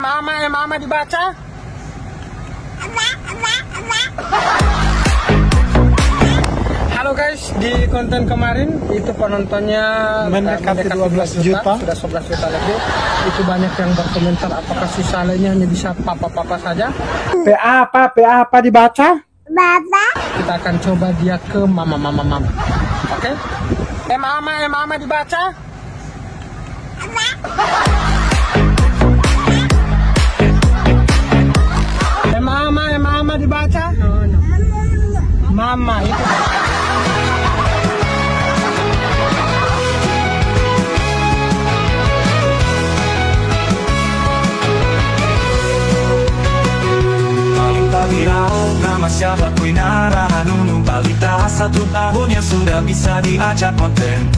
Mama dibaca. Halo guys, di konten kemarin itu penontonnya mendekati 12 juta, sudah 11 juta lebih. Itu banyak yang berkomentar apakah si Saleh ini hanya bisa papa-papa saja. PA apa dibaca? Baba. Kita akan coba dia ke mama. Oke? Mama dibaca. Mama dibaca. Mama itu. Viral, nama siapa Kuinara Hanunu balita 1 tahun yang sudah bisa diajak konten.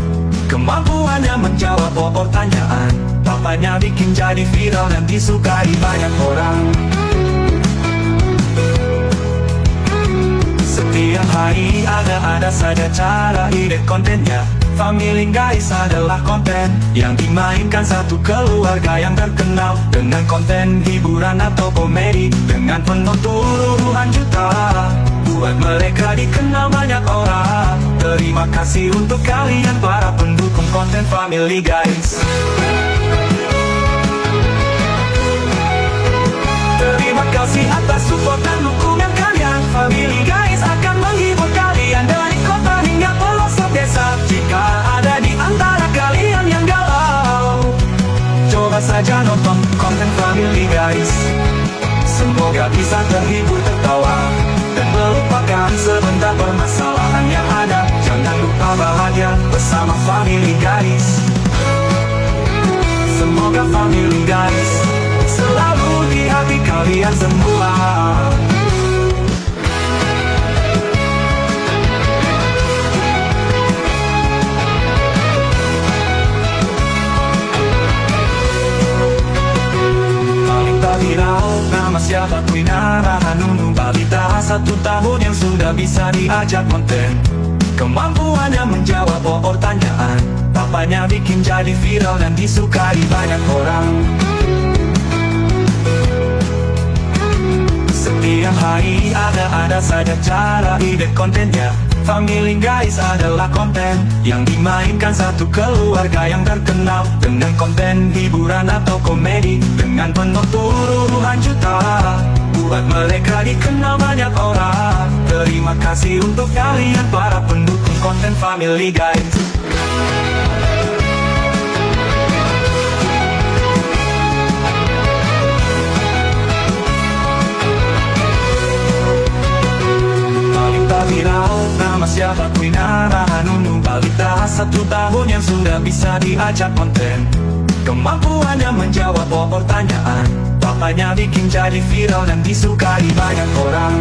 Kemampuannya menjawab pertanyaan, papanya bikin jadi viral dan disukai banyak orang. Setiap hari ada saja cara ide kontennya. Family Guys adalah konten yang dimainkan satu keluarga yang terkenal, dengan konten hiburan atau komedi dengan penonton puluhan juta. Buat mereka dikenal banyak orang. Terima kasih untuk kalian para pendukung konten Family Guys. Terima kasih atas support dan dukungan kalian. Family Guys akan menghibur kalian dari kota hingga pelosok desa. Jika ada di antara kalian yang galau, coba saja nonton konten Family Guys. Semoga bisa terhibur, tertawa, dan melupakan sebentar permasalahan yang ada. Jangan lupa bahagia bersama Family Guys. Semoga Family Guys selalu di hati kalian semua. Viral, nama siapa Kuinara Hanunu balita 1 tahun yang sudah bisa diajak konten. Kemampuannya menjawab pertanyaan, papanya bikin jadi viral dan disukai banyak orang. Setiap hari ada saja cara ide kontennya. Family Guys adalah konten yang dimainkan satu keluarga yang terkenal, dengan konten hiburan atau komedi dengan penonton puluhan juta. Buat mereka dikenal banyak orang. Terima kasih untuk kalian para pendukung konten Family Guys. Viral, nama siapa Kuinara Hanunu balita 1 tahun yang sudah bisa diajak konten. Kemampuannya menjawab pertanyaan, papanya bikin jadi viral dan disukai banyak orang.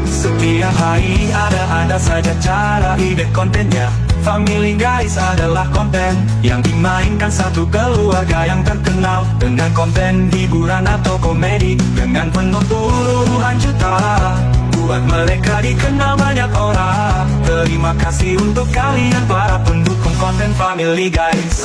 Setiap hari ada saja cara ide kontennya. Family Guys adalah konten yang dimainkan satu keluarga yang terkenal, dengan konten hiburan atau komedi dengan penonton puluhan juta. Buat mereka dikenal banyak orang. Terima kasih untuk kalian para pendukung konten Family Guys.